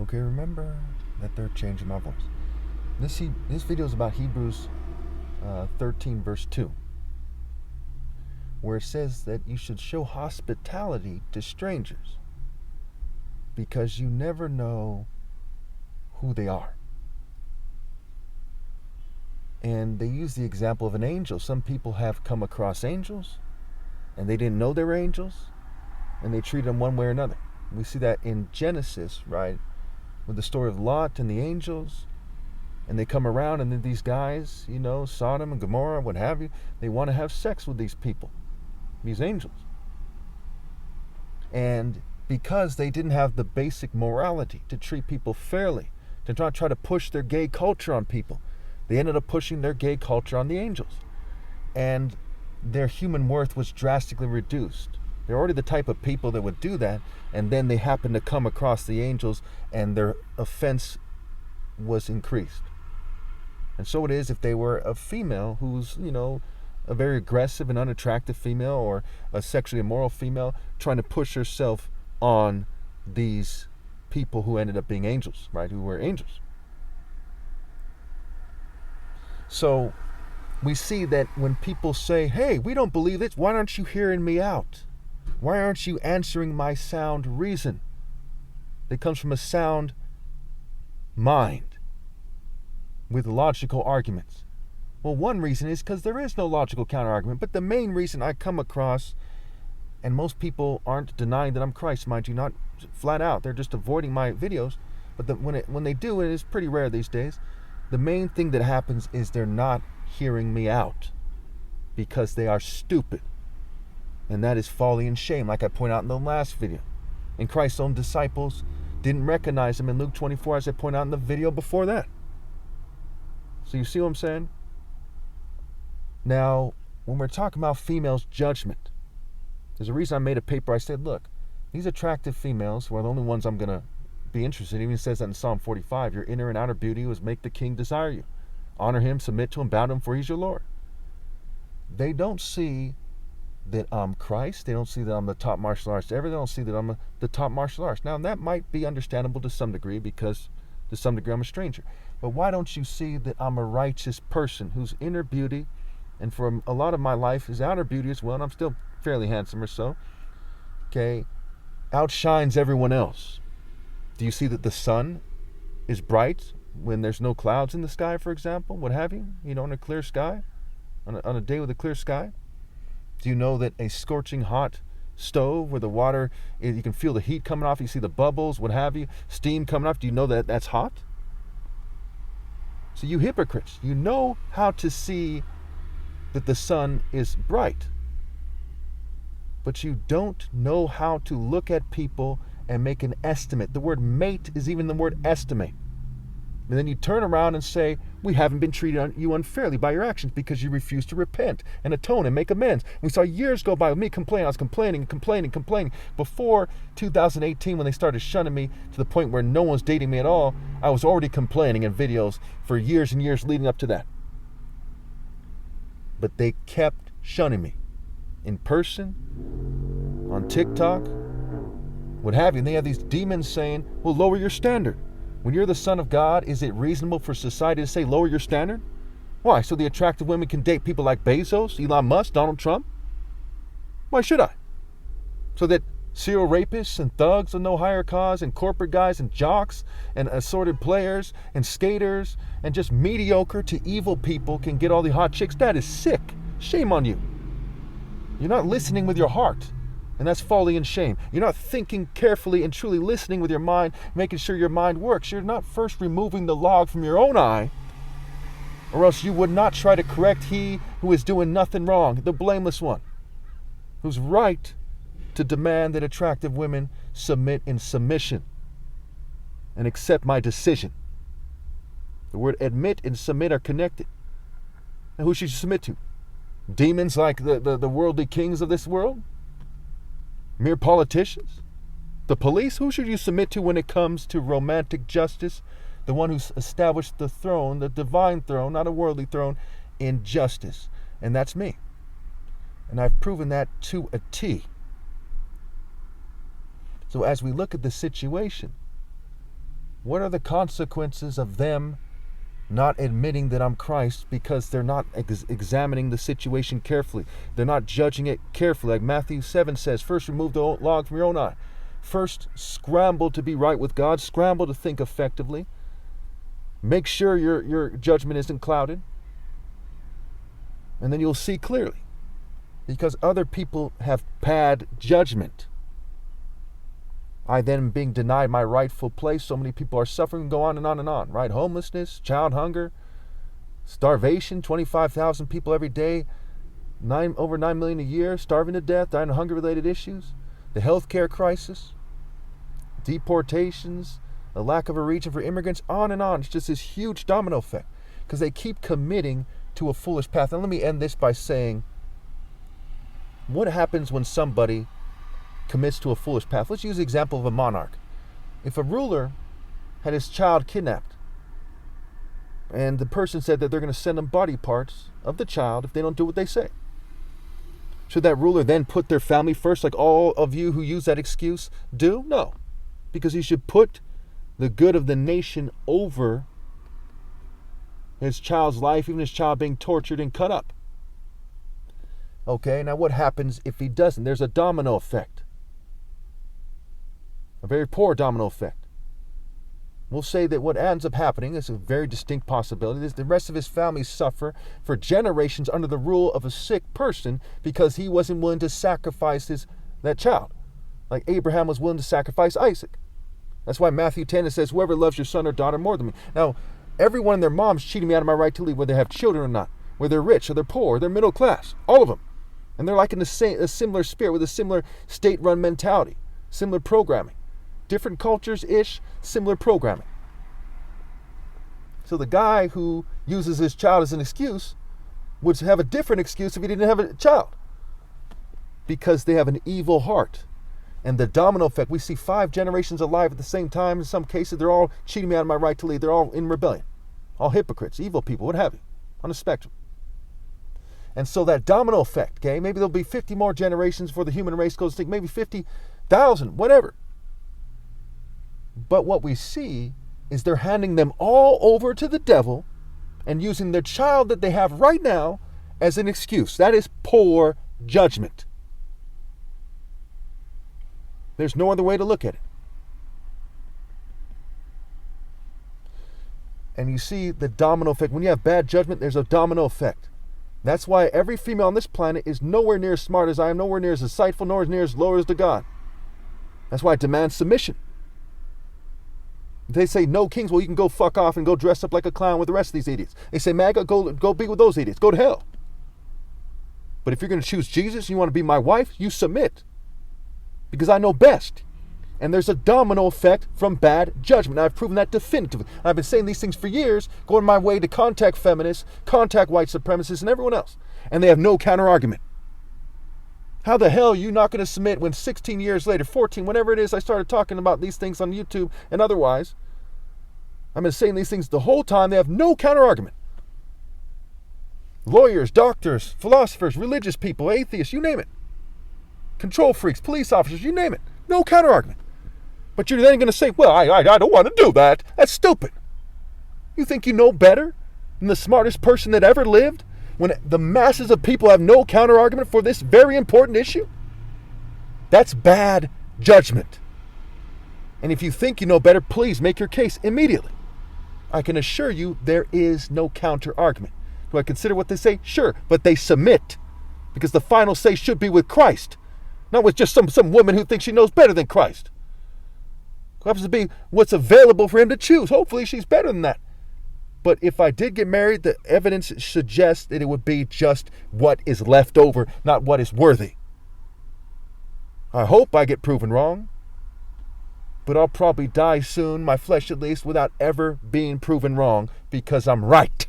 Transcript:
Okay, remember that they're changing my voice. This video is about Hebrews 13 verse 2, where it says that you should show hospitality to strangers because you never know who they are. And they use the example of an angel. Some people have come across angels and they didn't know they were angels, and they treat them one way or another. We see that in Genesis, right? With the story of Lot and the angels. And they come around, and then these guys, Sodom and Gomorrah, what have you, they want to have sex with these people, these angels. And because they didn't have the basic morality to treat people fairly, to not try to push their gay culture on people, they ended up pushing their gay culture on the angels. And their human worth was drastically reduced. They're already the type of people that would do that, and then they happen to come across the angels, and their offense was increased. And so it is if they were a female who's, a very aggressive and unattractive female, or a sexually immoral female trying to push herself on these people who ended up being angels, right? Who were angels. So we see that when people say, hey, we don't believe this, why aren't you hearing me out? Why aren't you answering my sound reason that comes from a sound mind with logical arguments? Well, one reason is because there is no logical counter-argument. But the main reason I come across, and most people aren't denying that I'm Christ, mind you, not flat out. They're just avoiding my videos. But when they do, it is pretty rare these days. The main thing that happens is they're not hearing me out because they are stupid. And that is folly and shame, like I pointed out in the last video. And Christ's own disciples didn't recognize him in Luke 24, as I pointed out in the video before that. So you see what I'm saying? Now, when we're talking about females' judgment, there's a reason I made a paper. I said, look, these attractive females who are the only ones I'm going to be interested in. It even says that in Psalm 45, your inner and outer beauty was make the king desire you. Honor him, submit to him, bow to him, for he's your Lord. They don't see that I'm Christ. They don't see that I'm the top martial artist ever. They don't see that I'm the top martial artist. Now, that might be understandable to some degree because to some degree I'm a stranger. But why don't you see that I'm a righteous person whose inner beauty, and for a lot of my life, his outer beauty as well, and I'm still fairly handsome or so, okay, outshines everyone else? Do you see that the sun is bright when there's no clouds in the sky, for example, what have you, in a clear sky, on a day with a clear sky? Do you know that a scorching hot stove where the water, you can feel the heat coming off, you see the bubbles, what have you, steam coming off, do you know that that's hot? So you hypocrites, you know how to see that the sun is bright, but you don't know how to look at people and make an estimate. The word mate is even the word estimate. And then you turn around and say, we haven't been treating you unfairly by your actions because you refuse to repent and atone and make amends. We saw years go by with me complaining. I was complaining. Before 2018, when they started shunning me to the point where no one's dating me at all, I was already complaining in videos for years and years leading up to that. But they kept shunning me in person, on TikTok, what have you. And they have these demons saying, well, lower your standard. When you're the son of God, is it reasonable for society to say lower your standard? Why? So the attractive women can date people like Bezos, Elon Musk, Donald Trump? Why should I? So that serial rapists and thugs with no higher cause and corporate guys and jocks and assorted players and skaters and just mediocre to evil people can get all the hot chicks? That is sick. Shame on you. You're not listening with your heart. And that's folly and shame. You're not thinking carefully and truly listening with your mind, making sure your mind works. You're not first removing the log from your own eye, or else you would not try to correct he who is doing nothing wrong, the blameless one, who's right to demand that attractive women submit in submission and accept my decision. The word admit and submit are connected. And who should you submit to? Demons like the worldly kings of this world? Mere politicians? The police? Who should you submit to when it comes to romantic justice? The one who's established the throne, the divine throne, not a worldly throne, in justice. And that's me. And I've proven that to a T. So as we look at the situation, What are the consequences of them not admitting that I'm Christ because they're not examining the situation carefully? They're not judging it carefully. Like Matthew 7 says, first remove the log from your own eye. First, scramble to be right with God. Scramble to think effectively. Make sure your judgment isn't clouded. And then you'll see clearly. Because other people have bad judgment. I then being denied my rightful place. So many people are suffering. Go on and on and on. Right? Homelessness, child hunger, starvation. 25,000 people every day. Over 9 million a year. Starving to death. Dying of hunger-related issues. The healthcare crisis. Deportations. A lack of a region for immigrants. On and on. It's just this huge domino effect. Because they keep committing to a foolish path. And let me end this by saying, what happens when somebody commits to a foolish path? Let's use the example of a monarch. If a ruler had his child kidnapped, and the person said that they're going to send them body parts of the child if they don't do what they say, should that ruler then put their family first, like all of you who use that excuse do? No. Because he should put the good of the nation over his child's life, even his child being tortured and cut up. Okay, now what happens if he doesn't? There's a domino effect. A very poor domino effect. We'll say that what ends up happening is a very distinct possibility is the rest of his family suffer for generations under the rule of a sick person because he wasn't willing to sacrifice that child. Like Abraham was willing to sacrifice Isaac. That's why Matthew 10 it says, whoever loves your son or daughter more than me. Now, everyone and their mom's cheating me out of my right to leave, whether they have children or not, whether they're rich or they're poor or they're middle class, all of them. And they're like in a similar spirit with a similar state-run mentality, similar programming. Different cultures-ish, similar programming. So the guy who uses his child as an excuse would have a different excuse if he didn't have a child. Because they have an evil heart. And the domino effect, we see 5 generations alive at the same time. In some cases, they're all cheating me out of my right to lead. They're all in rebellion. All hypocrites, evil people, what have you, on the spectrum. And so that domino effect, okay, maybe there'll be 50 more generations before the human race goes extinct, maybe 50,000, whatever. But what we see is they're handing them all over to the devil and using their child that they have right now as an excuse. That is poor judgment. There's no other way to look at it. And you see the domino effect. When you have bad judgment, there's a domino effect. That's why every female on this planet is nowhere near as smart as I am, nowhere near as insightful, nor near as lower as the God. That's why I demand submission. They say no kings, well, you can go fuck off and go dress up like a clown with the rest of these idiots. They say, MAGA, go be with those idiots. Go to hell. But if you're going to choose Jesus and you want to be my wife, you submit. Because I know best. And there's a domino effect from bad judgment. I've proven that definitively. I've been saying these things for years, going my way to contact feminists, contact white supremacists, and everyone else. And they have no counter-argument. How the hell are you not going to submit when 16 years later, 14, whenever it is I started talking about these things on YouTube and otherwise, I've been saying these things the whole time, they have no counter-argument. Lawyers, doctors, philosophers, religious people, atheists, you name it. Control freaks, police officers, you name it. No counter-argument. But you're then going to say, well, I don't want to do that. That's stupid. You think you know better than the smartest person that ever lived when the masses of people have no counter-argument for this very important issue? That's bad judgment. And if you think you know better, please make your case immediately. I can assure you there is no counter-argument. Do I consider what they say? Sure, but they submit. Because the final say should be with Christ. Not with just some woman who thinks she knows better than Christ. It happens to be what's available for him to choose. Hopefully she's better than that. But if I did get married, the evidence suggests that it would be just what is left over, not what is worthy. I hope I get proven wrong. But I'll probably die soon, my flesh at least, without ever being proven wrong, because I'm right.